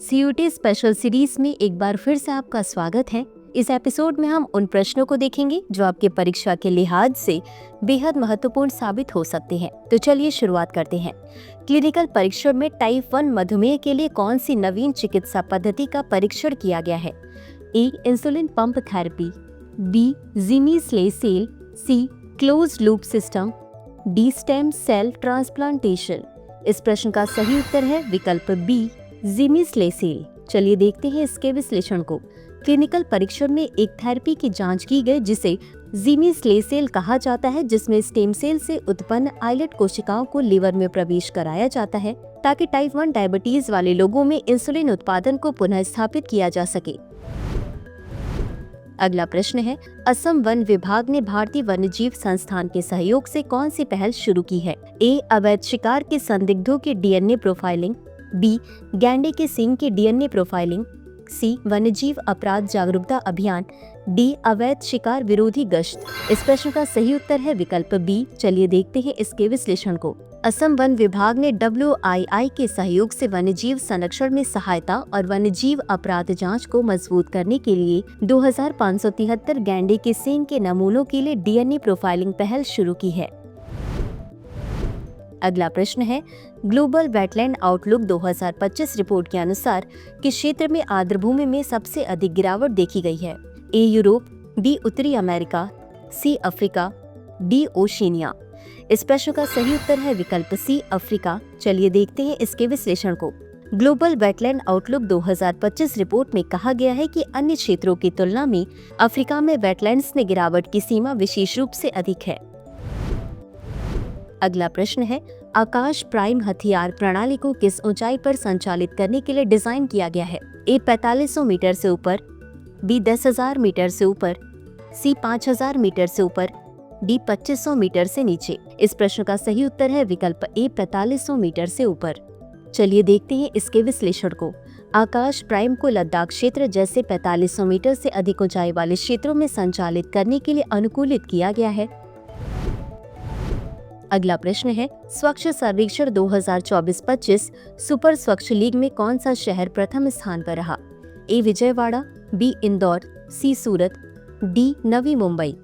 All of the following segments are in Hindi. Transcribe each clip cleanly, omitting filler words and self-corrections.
सीयूटी स्पेशल सीरीज में एक बार फिर से आपका स्वागत है। इस एपिसोड में हम उन प्रश्नों को देखेंगे जो आपके परीक्षा के लिहाज से बेहद महत्वपूर्ण साबित हो सकते हैं। तो चलिए शुरुआत करते हैं। क्लिनिकल परीक्षण में टाइप 1 मधुमेह के लिए कौन सी नवीन चिकित्सा पद्धति का परीक्षण किया गया है? A. Insulin pump therapy, B. जीनीस-लेसेल, C. Closed loop system, D. Stem cell transplantation. इस प्रश्न का सही उत्तर है विकल्प बी, जीनीस-लेसेल। चलिए देखते हैं इसके विश्लेषण को। क्लिनिकल परीक्षण में एक थेरेपी की जांच की गई जिसे जीनीस-लेसेल कहा जाता है, जिसमें स्टेम सेल से उत्पन्न आइलेट कोशिकाओं को लीवर में प्रवेश कराया जाता है ताकि टाइप 1 डायबिटीज वाले लोगों में इंसुलिन उत्पादन को पुनः स्थापित किया जा सके। अगला प्रश्न है, असम वन विभाग ने भारतीय वन्यजीव संस्थान के सहयोग से कौन सी पहल शुरू की है? ए. अवैध शिकार के संदिग्धों की डीएनए प्रोफाइलिंग, बी. गैंडे के सींग की डीएनए प्रोफाइलिंग, सी. वन्यजीव अपराध जागरूकता अभियान, डी. अवैध शिकार विरोधी गश्त। इस प्रश्न का सही उत्तर है विकल्प बी। चलिए देखते हैं इसके विश्लेषण को। असम वन विभाग ने WII के सहयोग से वन्यजीव संरक्षण में सहायता और वन्यजीव अपराध जांच को मजबूत करने के लिए 2573 गैंडे के सींग के नमूनों के लिए डीएनए प्रोफाइलिंग पहल शुरू की है। अगला प्रश्न है, ग्लोबल वेटलैंड आउटलुक 2025 रिपोर्ट के अनुसार किस क्षेत्र में आर्द्रभूमि में सबसे अधिक गिरावट देखी गई है? ए. Europe, B. उत्तरी America, C. Africa, D. Oceania. इस प्रश्न का सही उत्तर है विकल्प सी, अफ्रीका। चलिए देखते हैं इसके विश्लेषण को। ग्लोबल वेटलैंड आउटलुक 2025 रिपोर्ट में कहा गया है कि अन्य क्षेत्रों की तुलना में अफ्रीका में वेटलैंड्स में गिरावट की सीमा विशेष रूप से अधिक है। अगला प्रश्न है, आकाश प्राइम हथियार प्रणाली को किस ऊंचाई पर संचालित करने के लिए डिजाइन किया गया है? ए. 4500 मीटर से ऊपर, बी. 10,000 मीटर से ऊपर, सी. 5,000 मीटर से ऊपर, डी. 2500 मीटर से नीचे। इस प्रश्न का सही उत्तर है विकल्प ए, 4500 मीटर से ऊपर। चलिए देखते हैं इसके विश्लेषण को। आकाश प्राइम को लद्दाख क्षेत्र जैसे 4500 मीटर से अधिक ऊंचाई वाले क्षेत्रों में संचालित करने के लिए अनुकूलित किया गया है। अगला प्रश्न है, स्वच्छ सर्वेक्षण 2024-25 सुपर स्वच्छ लीग में कौन सा शहर प्रथम स्थान पर रहा? ए. विजयवाड़ा, बी. इंदौर, सी. सूरत, डी. नवी मुंबई।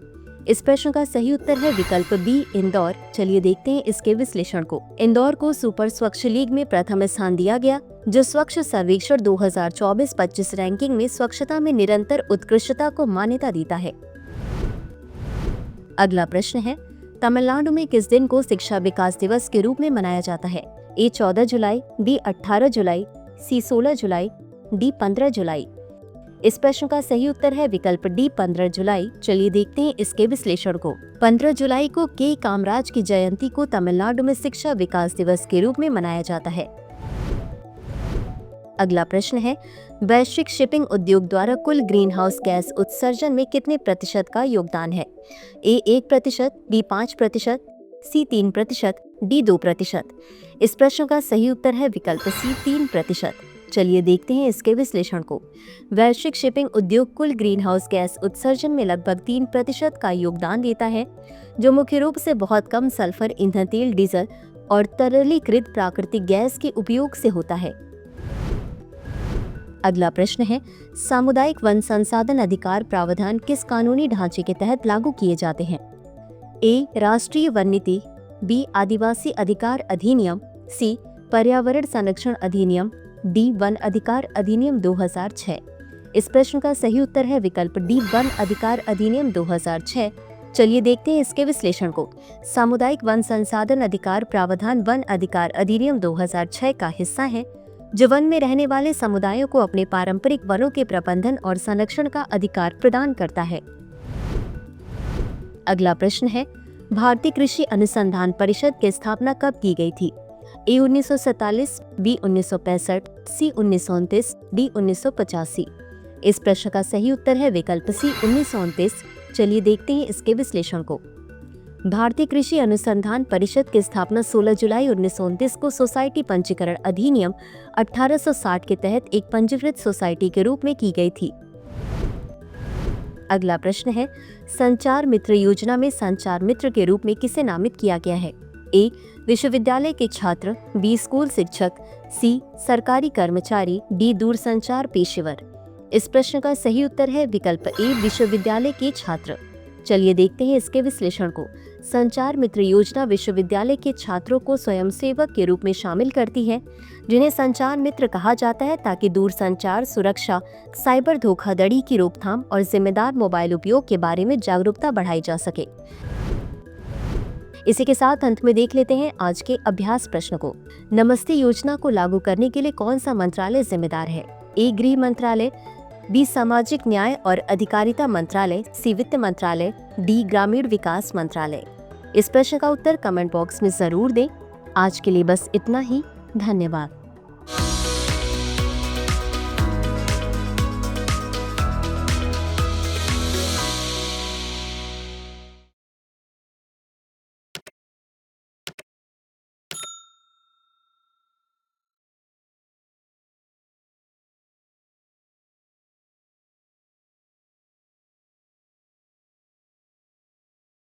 इस प्रश्न का सही उत्तर है विकल्प बी, इंदौर। चलिए देखते हैं इसके विश्लेषण को। इंदौर को सुपर स्वच्छ लीग में प्रथम स्थान दिया गया, जो स्वच्छ सर्वेक्षण 2024-25 रैंकिंग में स्वच्छता में निरंतर उत्कृष्टता को मान्यता देता है। अगला प्रश्न है, तमिलनाडु में किस दिन को शिक्षा विकास दिवस के रूप में मनाया जाता है? ए. 14 जुलाई, बी. 18 जुलाई, सी. 16 जुलाई, डी. 15 जुलाई। इस प्रश्न का सही उत्तर है विकल्प डी, 15 जुलाई। चलिए देखते हैं इसके विश्लेषण को। 15 जुलाई को के. कामराज की जयंती को तमिलनाडु में शिक्षा विकास दिवस के रूप में मनाया जाता है। अगला प्रश्न है, वैश्विक शिपिंग उद्योग द्वारा कुल ग्रीन हाउस गैस उत्सर्जन में कितने प्रतिशत का योगदान है? ए. 1%, बी. 5%, सी. 3%, डी. 2%। इस प्रश्न का सही उत्तर है विकल्प सी, 3%। चलिए देखते हैं इसके विश्लेषण को। वैश्विक शिपिंग उद्योग कुल ग्रीन हाउस गैस उत्सर्जन में लगभग 3% का योगदान देता है, जो मुख्य रूप से बहुत कम सल्फर ईंधन तेल, डीजल और तरलीकृत प्राकृतिक गैस के उपयोग से होता है। अगला प्रश्न है, सामुदायिक वन संसाधन अधिकार प्रावधान किस कानूनी ढांचे के तहत लागू किए जाते हैं? ए. राष्ट्रीय वन नीति, बी. आदिवासी अधिकार अधिनियम, सी. पर्यावरण संरक्षण अधिनियम, डी. वन अधिकार अधिनियम 2006। इस प्रश्न का सही उत्तर है विकल्प डी, वन अधिकार अधिनियम 2006। चलिए देखते हैं इसके विश्लेषण को। सामुदायिक वन संसाधन अधिकार प्रावधान वन अधिकार अधिनियम 2006 का हिस्सा है, जो वन में रहने वाले समुदायों को अपने पारंपरिक वनों के प्रबंधन और संरक्षण का अधिकार प्रदान करता है। अगला प्रश्न है, भारतीय कृषि अनुसंधान परिषद की स्थापना कब की गई थी? ए. 1947, बी. 1965, सी. 1929, डी. 1985। इस प्रश्न का सही उत्तर है विकल्प सी, 1929। चलिए देखते हैं इसके विश्लेषण को। भारतीय कृषि अनुसंधान परिषद की स्थापना 16 जुलाई 1929 को सोसाइटी पंजीकरण अधिनियम 1860 के तहत एक पंजीकृत सोसाइटी के रूप में की गई थी। अगला प्रश्न है, संचार मित्र योजना में संचार मित्र के रूप में किसे नामित किया गया है? ए विश्वविद्यालय के छात्र, बी स्कूल शिक्षक, सी सरकारी कर्मचारी, डी दूरसंचार पेशेवर। इस प्रश्न का सही उत्तर है विकल्प ए विश्वविद्यालय के छात्र। चलिए देखते हैं इसके विश्लेषण को। संचार मित्र योजना विश्वविद्यालय के छात्रों को स्वयंसेवक के रूप में शामिल करती है, जिन्हें संचार मित्र कहा जाता है ताकि दूरसंचार सुरक्षा, साइबर धोखाधड़ी की रोकथाम और जिम्मेदार मोबाइल उपयोग के बारे में जागरूकता बढ़ाई जा सके। इसी के साथ अंत में देख लेते हैं आज के अभ्यास प्रश्न को। नमस्ते योजना को लागू करने के लिए कौन सा मंत्रालय जिम्मेदार है? ए गृह मंत्रालय, बी सामाजिक न्याय और अधिकारिता मंत्रालय, सी वित्त मंत्रालय, डी ग्रामीण विकास मंत्रालय। इस प्रश्न का उत्तर कमेंट बॉक्स में जरूर दें। आज के लिए बस इतना ही। धन्यवाद।